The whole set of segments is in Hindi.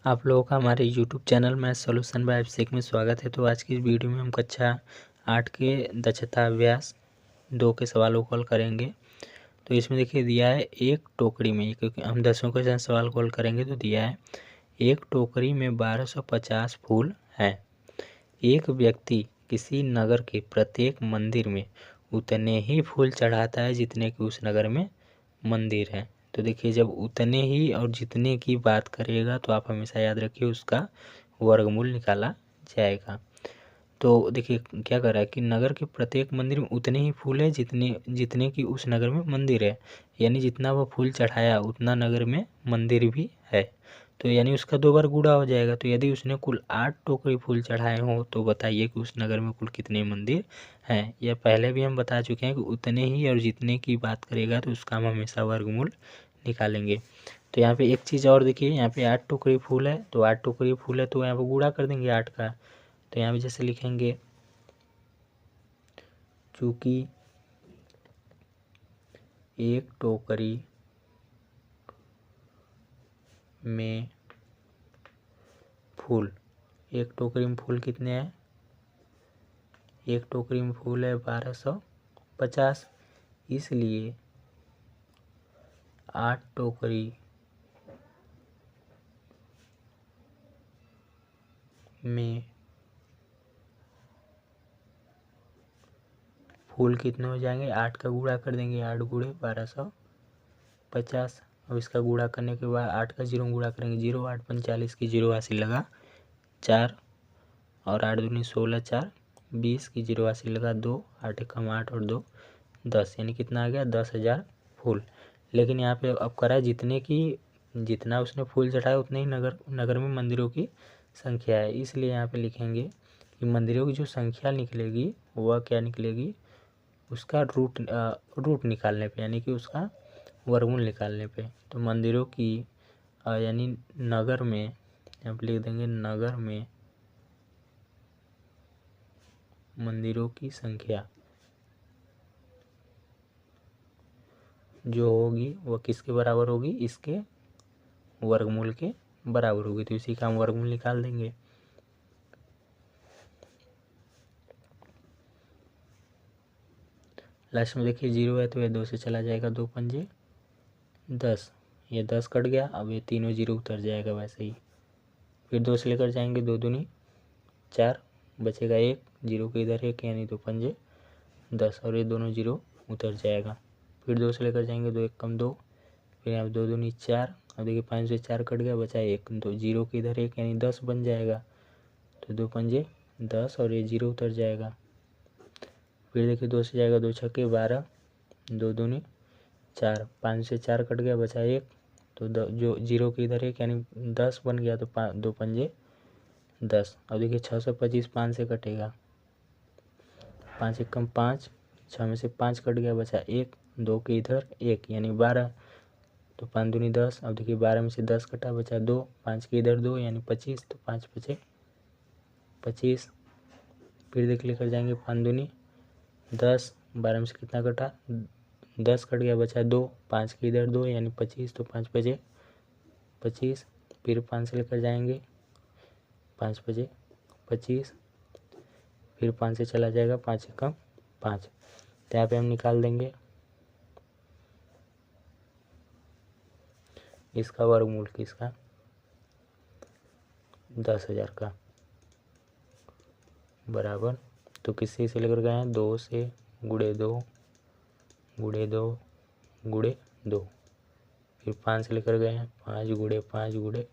आप लोगों का हमारे YouTube channel math solution by Abhishek में स्वागत है। तो आज की इस वीडियो में हम कक्षा 8 के दक्षता अभ्यास 2 के सवालों को हल करेंगे। तो इसमें देखिए दिया है एक टोकरी में, क्योंकि हम 10वें क्वेश्चन सवाल को हल करेंगे तो दिया है एक टोकरी में 1250 फूल हैं। एक व्यक्ति किसी नगर के प्रत्येक मंदिर में उतने ही फूल चढ़ाता है जितने कि उस नगर में मंदिर है। तो देखिए जब उतने ही और जितने की बात करिएगा तो आप हमेशा याद रखिए उसका वर्गमूल निकाला जाएगा। तो देखिए क्या कर रहा है कि नगर के प्रत्येक मंदिर में उतने ही फूल है जितने जितने की उस नगर में मंदिर है, यानी जितना वो फूल चढ़ाया उतना नगर में मंदिर भी है। तो यानी उसका 2 बार गुणा हो जाएगा। तो यदि उसने कुल 8 टोकरी फूल चढ़ाए हों तो बताइए कि उस नगर में कुल कितने मंदिर हैं। यह पहले भी हम बता चुके हैं कि उतने ही और जितने की बात करेगा तो उसका हम हमेशा वर्गमूल निकालेंगे। तो यहाँ पे एक चीज़ और देखिए, यहाँ पे 8 टोकरी फूल है तो 8 टोकरी फूल है तो यहाँ पे गुणा कर देंगे 8 का। तो यहाँ पे जैसे लिखेंगे चूँकि एक टोकरी में फूल, एक टोकरी में फूल कितने हैं, एक टोकरी में फूल है 1250, इसलिए 8 टोकरी में फूल कितने हो जाएंगे, 8 का गुणा कर देंगे, 8 गुणे 1250। अब इसका गुणा करने के बाद 8 का 0 गुणा करेंगे, 0 8 45 की 0 हासिल लगा 4 और 8 दूनी 16 4 20 की 0 हासिल लगा 2, 8 कम 8 और 2 10, यानी कितना आ गया 10,000 फूल। लेकिन यहाँ पे अब करा जितने की जितना उसने फूल चढ़ाया उतने ही नगर में मंदिरों की संख्या है, इसलिए यहाँ पे लिखेंगे कि मंदिरों की जो संख्या निकलेगी वह क्या निकलेगी, उसका रूट निकालने पे, यानी कि उसका वर्गमूल निकालने पे। तो मंदिरों की यानी नगर में यहाँ पे लिख देंगे नगर में मंदिरों की संख्या जो होगी वह किसके बराबर होगी, इसके वर्गमूल के बराबर होगी। तो इसी का हम वर्गमूल निकाल देंगे। लास्ट में देखिए 0 है तो ये 2 से चला जाएगा, 2 पंजे 10, ये 10 कट गया, अब ये तीनों 0 उतर जाएगा वैसे ही। फिर 2 से लेकर जाएंगे, 2 दूनी 4, बचेगा 1, 0 के इधर 1 यानी 2 पंजे 10 और ये दोनों 0 उतर जाएगा। फिर 2 से लेकर जाएंगे, 2 1 कम 2, फिर यहाँ 2 दूनी 4, अब देखिए 5 से 4 कट गया, बचा 1, तो 0 के इधर 1 यानी 10 बन जाएगा। तो 2 पंजे 10 और ये 0 उतर जाएगा। फिर देखिए 2 से जाएगा, 2 छक्के 12, 2 दूनी 4, 5 से 4 कट गया, बचा 1, तो जो 0 के इधर 1 यानी 10 बन गया। तो 2 पंजे 10। अब देखिए 625 5 से कटेगा, 5 एक कम 5, 6 में से 5 कट गया, बचा 1, 2 के इधर 1 यानी 12, तो 5 दूनी 10। अब देखिए 12 में से 10 कटा, बचा 2, 5 के इधर 2 यानी 25, तो 5 बचे 25। फिर देख लेकर जाएंगे 5 दूनी 10, 12 में से कितना कटा, 10 कट गया, बचा 2, 5 के इधर 2 यानी 25, तो 5 बजे 25। फिर 5 से लेकर जाएंगे, 5 बजे 25, फिर 5 से चला जाएगा, 5 एकम 5, तो यहाँ पे हम निकाल देंगे इसका वर्गमूल किसका, 10,000 का बराबर। तो किससे इसे लेकर गए हैं, 2 से गुणे 2 गुणे 2 गुणे 2, फिर 5 से लेकर गए हैं, 5 गुणे 5 गुणे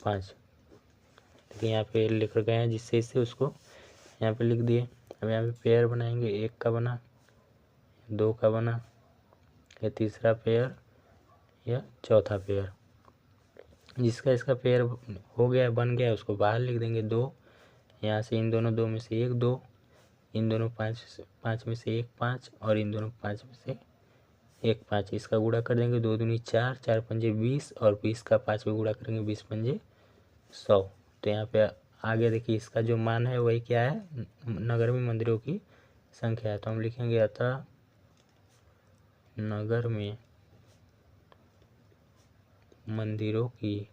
5, देखिए यहाँ पे लेकर गए हैं जिससे इससे उसको यहाँ पे लिख दिए। अब यहाँ पे पेयर बनाएंगे, 1 का बना, 2 का बना, या तीसरा पेयर या चौथा पेयर, जिसका इसका पेयर हो गया बन गया उसको बाहर लिख देंगे 2, यहाँ से इन दोनों 2 में से 1 2, इन दोनों 5 में से 1 5 और इन दोनों 5 में से 1 5, इसका गुणा कर देंगे, 2 दूनी 4, 4 पंजे 20 और 20 का 5 में गुणा करेंगे, 20 पंजे 100। तो यहाँ पे आगे देखिए इसका जो मान है वही क्या है, नगर में मंदिरों की संख्या है। तो हम लिखेंगे अतः नगर में मंदिरों की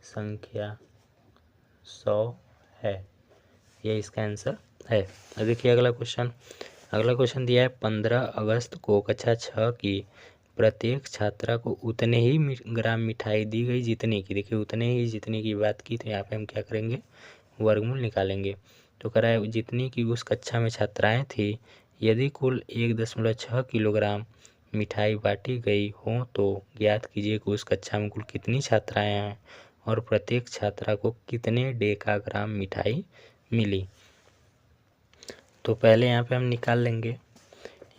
संख्या 100 है। ये इसका आंसर है। अब देखिए अगला क्वेश्चन दिया है 15 अगस्त को कक्षा 6 की प्रत्येक छात्रा को उतने ही ग्राम मिठाई दी गई जितने की, देखिए उतने ही जितने की बात की, तो यहाँ पे हम क्या करेंगे, वर्गमूल निकालेंगे। तो कह रहा है जितनी की उस कक्षा में छात्राएं थी, यदि कुल 1.6 किलोग्राम मिठाई बांटी गई हो तो ज्ञात कीजिए कि उस कक्षा में कुल कितनी छात्राएं हैं और प्रत्येक छात्रा को कितने डेकाग्राम मिठाई मिली। तो पहले यहाँ पे हम निकाल लेंगे।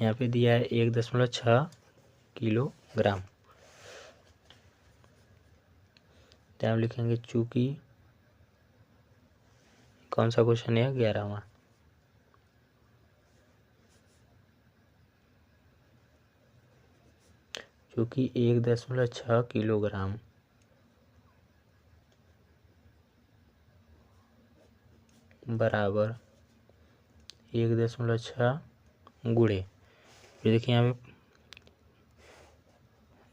यहाँ पे दिया है 1.6 किलोग्राम, तो हम लिखेंगे चूंकि कौन सा क्वेश्चन है, 11वां। चूंकि 1.6 किलोग्राम बराबर 1.6 गुणे, फिर देखिए यहाँ पे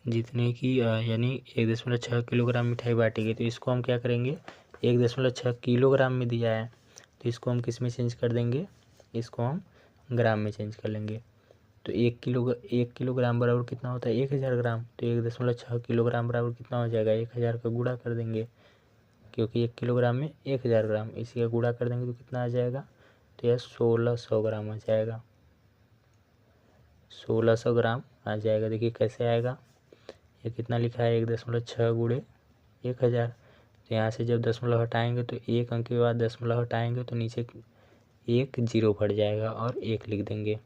जितने की यानी 1.6 किलोग्राम मिठाई बांटी गई, तो इसको हम क्या करेंगे, 1.6 किलोग्राम में दिया है तो इसको हम किस में चेंज कर देंगे, इसको हम ग्राम में चेंज कर लेंगे। तो 1 किलोग्राम बराबर कितना होता है, 1000 ग्राम। तो 1.6 किलोग्राम बराबर कितना हो जाएगा, 1000 का गुणा कर देंगे, क्योंकि 1 किलोग्राम में 1000 ग्राम, इसी का गुणा कर देंगे तो कितना आ जाएगा, तो यह 1600 ग्राम आ जाएगा। 1600 ग्राम आ जाएगा। देखिए कैसे आएगा, ये कितना लिखा है, 1.6 गुणे 1000। तो यहाँ से जब दशमलव हटाएंगे तो एक अंक के बाद दशमलव हटाएंगे तो नीचे एक जीरो फट जाएगा और एक लिख देंगे,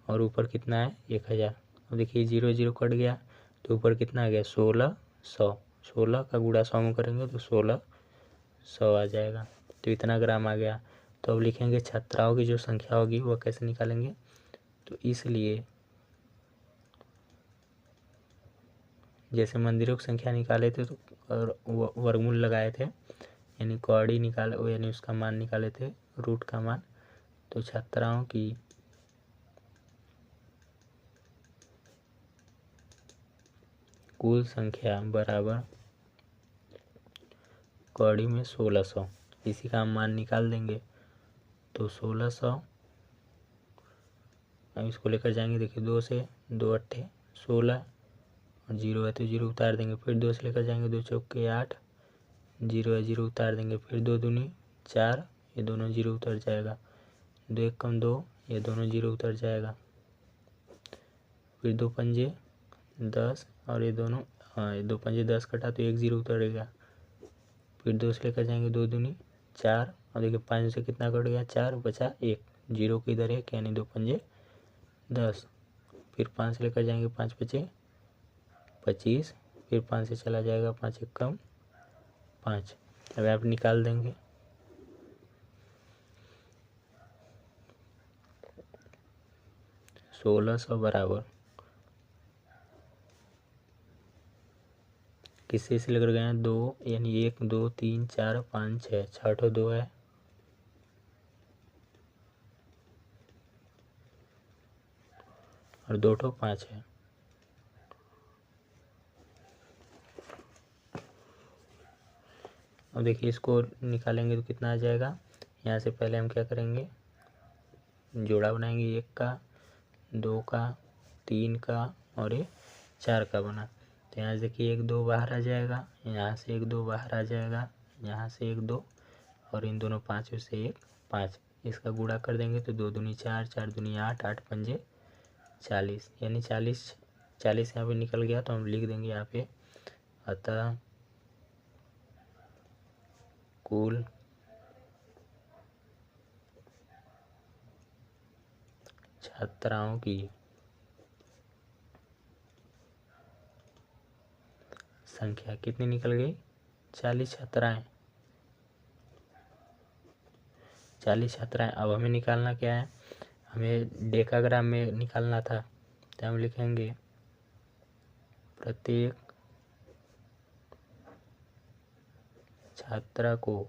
और ऊपर कितना है 1000। अब देखिए 0 0 कट गया तो ऊपर कितना आ गया, 1600। 16 का गुणा 100 में करेंगे तो 1600 आ जाएगा। तो इतना ग्राम आ गया। तो अब लिखेंगे छात्राओं की जो संख्या होगी वह कैसे निकालेंगे, तो इसलिए जैसे मंदिरों की संख्या निकाले थे तो और वर्गमूल लगाए थे, यानी कौड़ी निकाले, यानी उसका मान निकाले थे, रूट का मान। तो छात्राओं की कुल संख्या बराबर कौड़ी में 1600, इसी का हम मान निकाल देंगे। तो 1600, अब इसको लेकर जाएंगे, देखिए 2 से 2 अट्ठे 16, और 0 है तो 0 उतार देंगे, फिर 2 से लेकर जाएंगे, 2 चौके 8, 0 है 0 उतार देंगे, फिर 2 दूनी 4, ये दोनों 0 उतर जाएगा, 2 एक कम 2, ये दोनों 0 उतर जाएगा, फिर 2 पंजे 10, और ये दोनों, हाँ ये 2 पंजे 10 कटा तो 1 0 उतरेगा, फिर 2 से लेकर जाएंगे, 2 दूनी 4, और देखिए 5 से कितना कट गया, 4 बचा 1, 0 की इधर 1, यानी 2 पंजे 10, फिर 5 से लेकर जाएंगे, 5 बचे 25, फिर 5 से चला जाएगा, 5 एक कम 5। अब आप निकाल देंगे, सोलह सौ बराबर किससे से लेकर गए हैं, 2, यानी 1 2 3 4 5 6, 6 ठो 2 है, और 2 ठो 5 है। अब देखिए इसको निकालेंगे तो कितना आ जाएगा, यहाँ से पहले हम क्या करेंगे, जोड़ा बनाएंगे, 1 का 2 का 3 का और ये 4 का बना। तो यहाँ से देखिए 1 2 बाहर आ जाएगा, यहाँ से 1 2 बाहर आ जाएगा, यहाँ से 1 2, और इन दोनों 5 में से 1 5, इसका गुणा कर देंगे तो 2 दूनी 4, 4 दूनी 8, 8 पंजे 40, यानी 40 यहाँ पे निकल गया, तो हम लिख देंगे यहाँ पे, अतः कुल छात्राओं की संख्या कितनी निकल गई, 40 छात्राएं। 40 छात्राएं। अब हमें निकालना क्या है, हमें डेकाग्राम में निकालना था, तो हम लिखेंगे प्रत्येक छात्रा को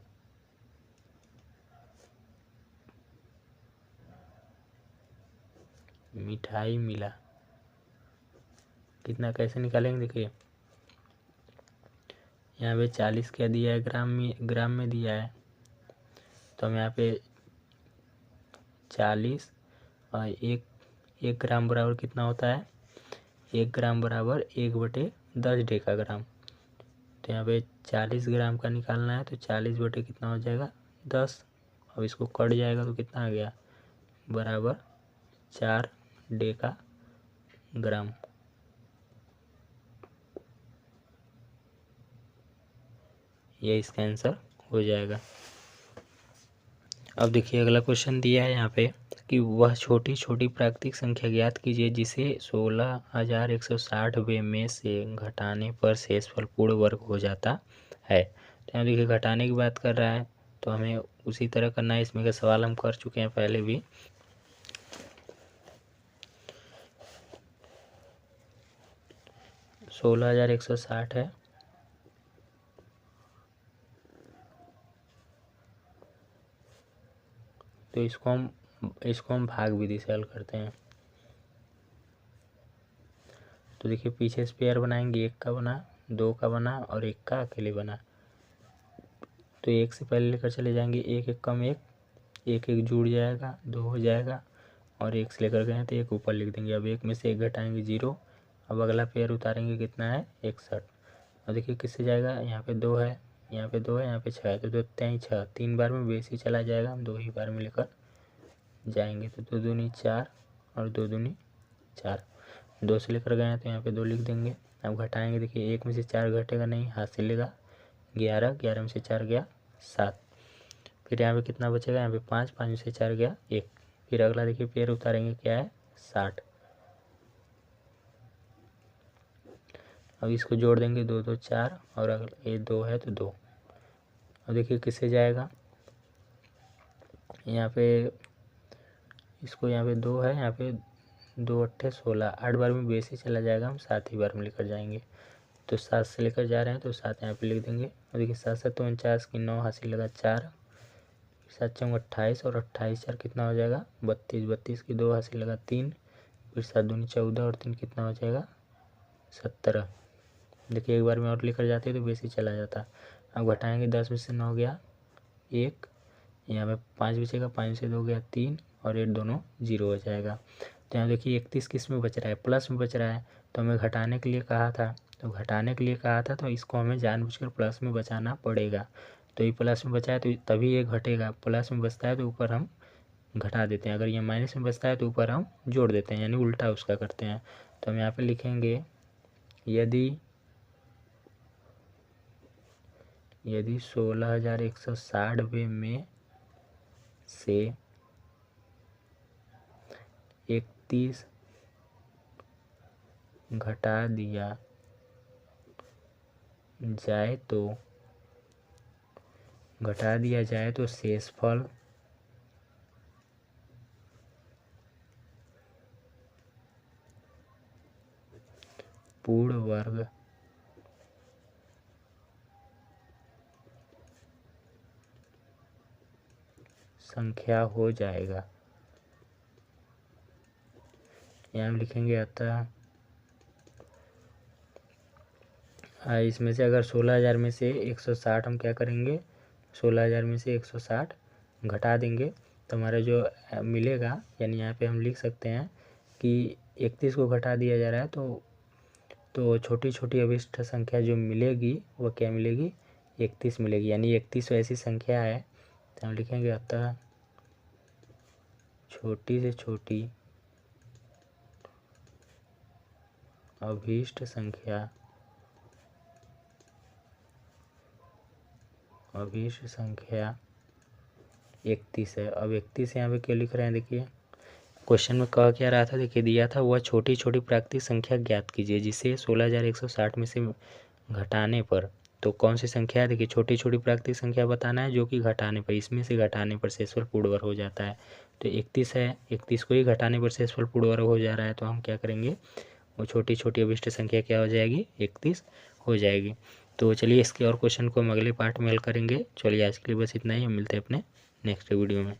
मिठाई मिला, कितना कैसे निकालेंगे, देखिए यहाँ पे 40 क्या दिया है, ग्राम में दिया है। तो हम यहाँ पे 40 और एक ग्राम बराबर कितना होता है, 1 ग्राम बराबर 1/10 डेकाग्राम। तो यहाँ पे 40 ग्राम का निकालना है, तो 40 बटे कितना हो जाएगा, 10। अब इसको कट जाएगा तो कितना आ गया, बराबर 4 डेकाग्राम। ये इसका आंसर हो जाएगा। अब देखिए अगला क्वेश्चन दिया है यहाँ पे कि वह छोटी छोटी प्राकृतिक संख्या ज्ञात कीजिए जिसे 16,160 में से घटाने पर शेषफल पूर्ण वर्ग हो जाता है। तो यहाँ देखिए घटाने की बात कर रहा है, तो हमें उसी तरह करना है। इसमें का सवाल हम कर चुके हैं पहले भी। 16,160 है, तो इसको हम भाग विधि से हल करते हैं। तो देखिए पीछे स्पेयर बनाएंगे, 1 का बना, 2 का बना और 1 का अकेले बना। तो 1 से पहले लेकर चले जाएंगे, 1 1 कम 1, 1 1 जुड़ जाएगा, 2 हो जाएगा, और 1 से लेकर गए तो 1 ऊपर लिख देंगे। अब 1 में से 1 घटाएंगे 0। अब अगला पेयर उतारेंगे, कितना है, 61। और देखिए किससे जाएगा, यहाँ पे 2 है, यहाँ पे 2 है, यहाँ पे 6 है, तो 2 3 6, 3 बार में बेसी चला जाएगा, हम 2 ही बार में लेकर जाएंगे। तो 2 दूनी 4 और 2 दूनी 4, 2 से लेकर गए हैं तो यहाँ पे 2 लिख देंगे। अब घटाएंगे, देखिए 1 में से 4 घटेगा नहीं, हाथ से लेगा, 11, 11 में से 4 गया 7। फिर यहाँ पे कितना बचेगा, यहाँ पे 5, 5 में से 4 गया 1। फिर अगला देखिए पेयर उतारेंगे, क्या है, 60। अब इसको जोड़ देंगे, 2 2 4, और अगर ये 2 है तो 2। अब देखिए किससे जाएगा, यहाँ पे इसको, यहाँ पे 2 है, यहाँ पे 2 8 16, 8 बार में बेसी चला जाएगा, हम 7 ही बार में लेकर जाएंगे। तो 7 से लेकर जा रहे हैं तो 7 यहाँ पे लिख देंगे। और देखिए 7 7 49 की 9 हासिल लगा 4, 7 चौक 28, और 28 4 कितना हो जाएगा, 32, 32 की 2 हासिल लगा 3, फिर 7 दूनी 14 और 3 कितना हो जाएगा, 17। देखिए एक बार में और लेकर जाते तो बेसी चला जाता। अब घटाएंगे, 10 में से 9 गया 1, यहाँ पे 5 बचेगा, 5 से 2 गया 3, और 8 दोनों 0 हो जाएगा। तो यहाँ देखिए 31 किस में बच रहा है, प्लस में बच रहा है। तो हमें घटाने के लिए कहा था, तो इसको हमें जानबूझकर प्लस में बचाना पड़ेगा। तो ये प्लस में बचा है तो तभी ये घटेगा, प्लस में बचता है तो ऊपर हम घटा देते हैं, अगर ये माइनस में बचता है तो ऊपर हम जोड़ देते हैं, यानी उल्टा उसका करते हैं। तो हम यहाँ पे लिखेंगे, यदि 16,160 में से 31 घटा दिया जाए तो शेषफल पूर्ण वर्ग संख्या हो जाएगा। यहाँ लिखेंगे, अतः इसमें से अगर 16,000 में से 160 हम क्या करेंगे, 16,000 में से 160 घटा देंगे तो हमारा जो मिलेगा, यानी यहाँ पे हम लिख सकते हैं कि 31 को घटा दिया जा रहा है तो छोटी छोटी अभिष्ट संख्या जो मिलेगी वो क्या मिलेगी, 31 मिलेगी, यानी 31 ऐसी संख्या है। तो हम लिखेंगे, अतः छोटी से छोटी अभीष्ट संख्या 31 है। अब 31 यहाँ पे क्यों लिख रहे हैं, देखिए क्वेश्चन में कहा क्या रहा था, देखिए दिया था, वह छोटी छोटी प्राकृतिक संख्या ज्ञात कीजिए जिसे 16,160 में से घटाने पर, तो कौन सी संख्या है, देखिए छोटी छोटी प्राकृतिक संख्या बताना है जो कि घटाने पर, इसमें से घटाने पर शेषफल पूर्ण वर्ग हो जाता है। तो 31 है, 31 को ही घटाने पर शेषफल पूर्ण वर्ग हो जा रहा है, तो हम क्या करेंगे, वो छोटी छोटी अभिष्ट संख्या क्या हो जाएगी, 31 हो जाएगी। तो चलिए इसके और क्वेश्चन को हम अगले पार्ट में हल करेंगे। चलिए आज के लिए बस इतना ही, हम मिलते हैं अपने नेक्स्ट वीडियो में।